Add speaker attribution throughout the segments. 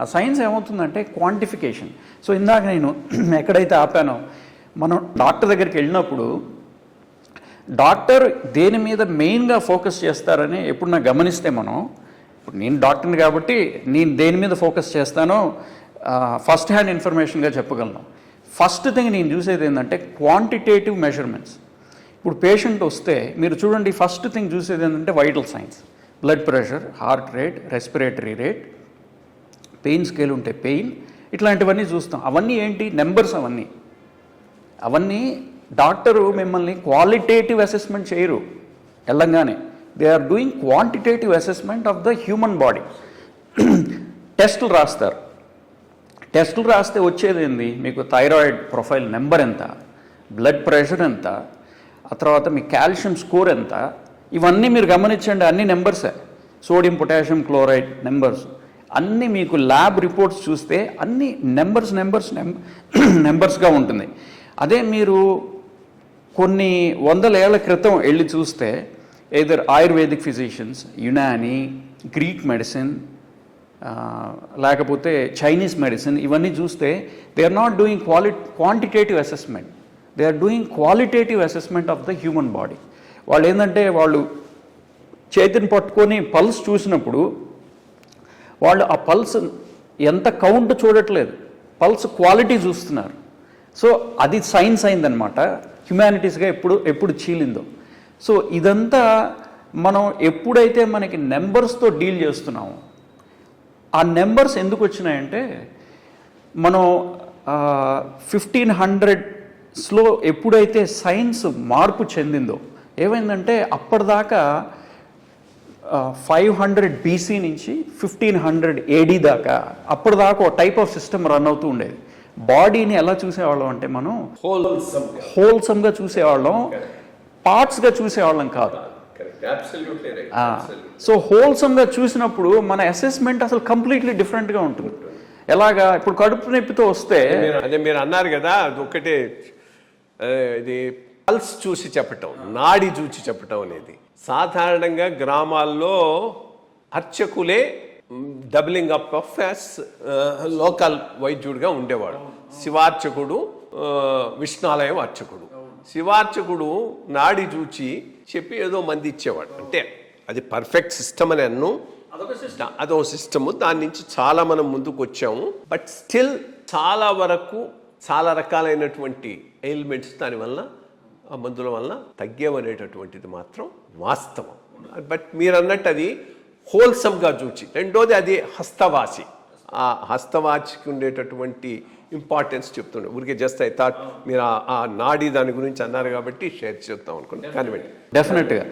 Speaker 1: ఆ సైన్స్ ఏమవుతుందంటే quantification. So ఇందాక నేను ఎక్కడైతే ఆపానో, మనం డాక్టర్ దగ్గరికి వెళ్ళినప్పుడు డాక్టర్ దేని మీద మెయిన్గా ఫోకస్ చేస్తారని ఎప్పుడు నాకు గమనిస్తే మనం, ఇప్పుడు నేను డాక్టర్ని కాబట్టి నేను దేని మీద ఫోకస్ చేస్తానో ఫస్ట్ హ్యాండ్ ఇన్ఫర్మేషన్గా చెప్పగలను. ఫస్ట్ థింగ్ నేను చూసేది ఏంటంటే క్వాంటిటేటివ్ మెజర్మెంట్స్. ఇప్పుడు పేషెంట్ వస్తే మీరు చూడండి, ఫస్ట్ థింగ్ చూసేది ఏంటంటే vital science, blood pressure, heart rate, respiratory rate, pain scale ఉంటే పెయిన్, ఇట్లాంటివన్నీ చూస్తాం. అవన్నీ ఏంటి? నెంబర్స్. అవన్నీ డాక్టరు మిమ్మల్ని క్వాలిటేటివ్ అసెస్మెంట్ చేయరు వెళ్ళంగానే. They are doing quantitative assessment of the human body. టెస్టులు రాస్తారు. టెస్టులు రాస్తే వచ్చేది ఏంది? మీకు థైరాయిడ్ ప్రొఫైల్ నెంబర్ ఎంత, బ్లడ్ ప్రెషర్ ఎంత, ఆ తర్వాత మీ కాల్షియం స్కోర్ ఎంత, ఇవన్నీ మీరు గమనించండి. అన్ని నెంబర్సే. సోడియం పొటాషియం క్లోరైడ్ నెంబర్స్ అన్నీ మీకు ల్యాబ్ రిపోర్ట్స్ చూస్తే అన్ని నెంబర్స్గా ఉంటుంది. అదే మీరు కొన్ని వందల ఏళ్ల క్రితం వెళ్ళి చూస్తే either ayurvedic physicians, Unani, Greek medicine, లేకపోతే చైనీస్ మెడిసిన్, ఇవన్నీ చూస్తే they are not doing quantitative assessment, they are doing qualitative assessment of the human body. వాళ్ళు ఏంటంటే వాళ్ళు చేతిని పట్టుకొని పల్స్ చూసినప్పుడు వాళ్ళు ఆ పల్స్ ఎంత కౌంట్ చూడట్లేదు, పల్స్ క్వాలిటీ చూస్తున్నారు. సో అది సైన్స్ అయిందనమాట, హ్యుమానిటీస్గా ఎప్పుడు చీలిందో. సో ఇదంతా మనం ఎప్పుడైతే మనకి నెంబర్స్తో డీల్ చేస్తున్నామో, ఆ నెంబర్స్ ఎందుకు వచ్చినాయంటే మనం 1500స్లో ఎప్పుడైతే సైన్స్ మార్పు చెందిందో ఏమైందంటే అప్పటిదాకా 500 BC నుంచి 1500 AD దాకా అప్పటిదాకా ఒక టైప్ ఆఫ్ సిస్టమ్ రన్ అవుతూ ఉండేది. బాడీని ఎలా చూసేవాళ్ళం అంటే మనం హోల్సమ్గా చూసేవాళ్ళం, పార్ట్స్గా చూసేవాళ్ళం కాదు. సో హోల్సమ్గా చూసినప్పుడు మన అసెస్మెంట్ అసలు కంప్లీట్లీ డిఫరెంట్గా ఉంటుంది. ఎలాగా? ఇప్పుడు కడుపు నొప్పితో వస్తే
Speaker 2: అదే మీరు అన్నారు కదా, అది ఒకటే, ఇది పల్స్ చూసి చెప్పటం, నాడి చూసి చెప్పటం అనేది. సాధారణంగా గ్రామాల్లో అర్చకులే doubling up of as local వైద్యుడిగా ఉండేవాడు. శివార్చకుడు, విష్ణాలయం అర్చకుడు. శివార్చకుడు నాడి చూచి చెప్పి ఏదో మంది ఇచ్చేవాడు. అంటే అది పర్ఫెక్ట్ సిస్టమ్ అని అన్ను, అదో సిస్టము. దాని నుంచి చాలా మనం ముందుకు వచ్చాము. బట్ స్టిల్ చాలా వరకు చాలా రకాలైనటువంటి ఎయిల్మెంట్స్ దానివల్ల, ఆ మందుల వల్ల తగ్గేవనేటటువంటిది మాత్రం వాస్తవం. బట్ మీరు అన్నట్టు అది హోల్సమ్గా చూచి. రెండోది అది హస్తవాసి. ఆ హస్తవాచికి ఉండేటటువంటి ఇంపార్టెన్స్ చెప్తుండే. ఊరికే జస్ట్ ఐ థాట్ మీరు ఆ నాడి దాని గురించి అన్నారు కాబట్టి షేర్ చేద్దాం అనుకోండి. కానివ్వండి.
Speaker 1: డెఫినెట్గా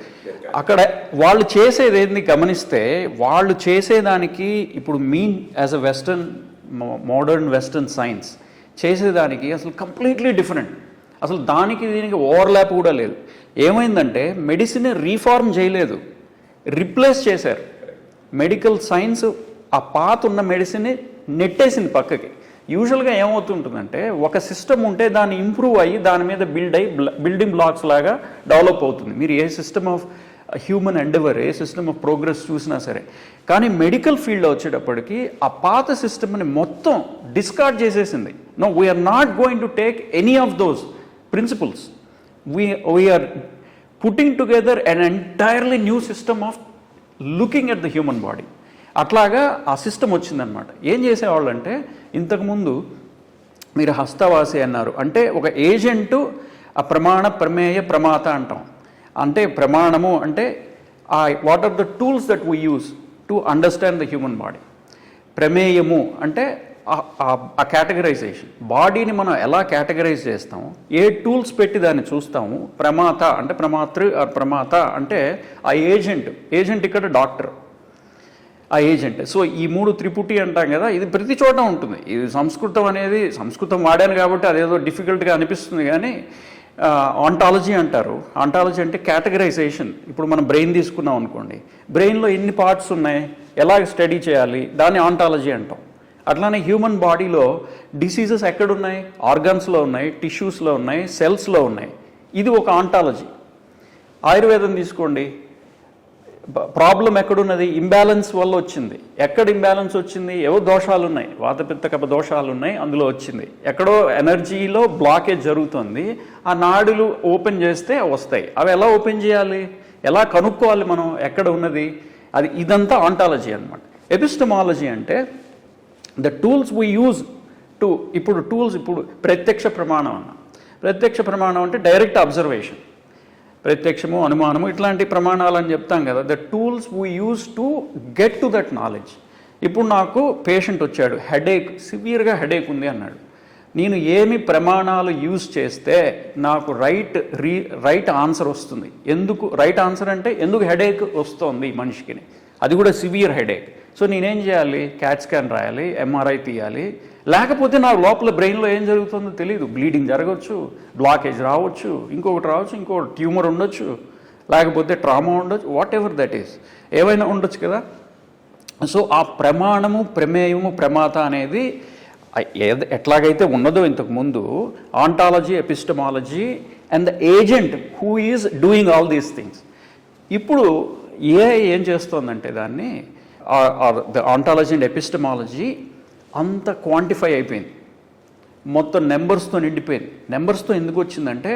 Speaker 1: అక్కడ వాళ్ళు చేసేది ఏంది గమనిస్తే, వాళ్ళు చేసేదానికి ఇప్పుడు as a western, modern western science చేసేదానికి అసలు కంప్లీట్లీ డిఫరెంట్. అసలు దానికి దీనికి ఓవర్లాప్ కూడా లేదు. ఏమైందంటే మెడిసిన్ రీఫార్మ్ చేయలేదు, రిప్లేస్ చేశారు. మెడికల్ సైన్స్ ఆ పాత ఉన్న మెడిసిన్ని నెట్టేసింది పక్కకి. యూజువల్గా ఏమవుతుంటుందంటే ఒక సిస్టమ్ ఉంటే దాన్ని ఇంప్రూవ్ అయ్యి దాని మీద బిల్డింగ్ బ్లాక్స్ లాగా డెవలప్ అవుతుంది. మీరు a system of human endeavour, a system of progress చూసినా సరే. కానీ మెడికల్ ఫీల్డ్లో వచ్చేటప్పటికి ఆ పాత సిస్టమ్ని మొత్తం డిస్కార్డ్ చేసేసింది. No, we are not going to take any of those principles. we are putting together an entirely new system of looking at the human body. అట్లాగా ఆ సిస్టమ్ వచ్చిందనమాట. ఏం చేసేవాళ్ళు అంటే, ఇంతకుముందు మీరు హస్తవాసి అన్నారు అంటే ఒక ఏజెంటు, ఆ ప్రమాణ, ప్రమేయ, ప్రమాత అంటాం. అంటే ప్రమాణము అంటే what are the tools that we use to understand the human body. ప్రమేయము అంటే ఆ కేటగరైజేషన్, బాడీని మనం ఎలా కేటగరైజ్ చేస్తాము, ఏ టూల్స్ పెట్టి దాన్ని చూస్తాము. ప్రమాత అంటే ప్రమాతృ, ప్రమాత అంటే ఆ ఏజెంట్ ఇక్కడ డాక్టర్, ఆ ఏజెంట్. సో ఈ మూడు త్రిపుటి అంటాం కదా, ఇది ప్రతి చోట ఉంటుంది. ఇది సంస్కృతం వాడాను కాబట్టి అదేదో డిఫికల్ట్గా అనిపిస్తుంది. కానీ ఆంటాలజీ అంటారు. ఆంటాలజీ అంటే కేటగరైజేషన్. ఇప్పుడు మనం బ్రెయిన్ తీసుకున్నాం అనుకోండి, బ్రెయిన్లో ఎన్ని పార్ట్స్ ఉన్నాయి, ఎలా స్టడీ చేయాలి, దాన్ని ఆంటాలజీ అంటాం. అట్లానే హ్యూమన్ బాడీలో డిసీజెస్ ఎక్కడున్నాయి, ఆర్గన్స్లో ఉన్నాయి, టిష్యూస్లో ఉన్నాయి, సెల్స్లో ఉన్నాయి. ఇది ఒక ఆంటాలజీ. ఆయుర్వేదం తీసుకోండి, ప్రాబ్లం ఎక్కడున్నది? ఇంబ్యాలెన్స్ వల్ల వచ్చింది. ఎక్కడ ఇంబ్యాలెన్స్ వచ్చింది? ఏవో దోషాలు ఉన్నాయి, వాతపిత్త కఫ దోషాలు ఉన్నాయి, అందులో వచ్చింది. ఎక్కడో ఎనర్జీలో బ్లాకేజ్ జరుగుతుంది, ఆ నాడులు ఓపెన్ చేస్తే వస్తాయి. అవి ఎలా ఓపెన్ చేయాలి, ఎలా కనుక్కోవాలి మనం ఎక్కడ ఉన్నది? అది ఇదంతా ఆంటాలజీ అనమాట. ఎపిస్టమాలజీ అంటే the tools we use to, ఇప్పుడు ప్రత్యక్ష ప్రమాణం అన్న. ప్రత్యక్ష ప్రమాణం అంటే డైరెక్ట్ అబ్జర్వేషన్, ప్రత్యక్షము అనుమానము ఇట్లాంటి ప్రమాణాలు అని చెప్తాం కదా. The tools we use to get to that knowledge. ఇప్పుడు నాకు పేషెంట్ వచ్చాడు, హెడేక్, సివియర్గా హెడేక్ ఉంది అన్నాడు. నేను ఏమి ప్రమాణాలు యూజ్ చేస్తే నాకు రైట్ ఆన్సర్ వస్తుంది? ఎందుకు రైట్ ఆన్సర్ అంటే ఎందుకు హెడేక్ వస్తుంది మనిషికి, అది కూడా సివియర్ హెడేక్. సో నేనేం చేయాలి? క్యాట్ స్కాన్ రాయాలి, ఎంఆర్ఐ తీయాలి. లేకపోతే నాకు లోపల బ్రెయిన్లో ఏం జరుగుతుందో తెలియదు. బ్లీడింగ్ జరగవచ్చు, బ్లాకేజ్ రావచ్చు, ఇంకొకటి ట్యూమర్ ఉండొచ్చు, లేకపోతే ట్రామా ఉండొచ్చు, వాట్ ఎవర్ దట్ ఈస్, ఏవైనా ఉండొచ్చు కదా. సో ఆ ప్రమాణము, ప్రమేయము, ప్రమాత అనేది ఎట్లాగైతే ఉన్నదో ఇంతకుముందు, ontology, epistemology and the agent who is doing all these things. ఇప్పుడు ఏం చేస్తోందంటే దాన్ని, ద ఆంటాలజీ అండ్ ఎపిస్టమాలజీ అంత క్వాంటిఫై అయిపోయింది, మొత్తం నెంబర్స్తో నిండిపోయింది. నెంబర్స్తో ఎందుకు వచ్చిందంటే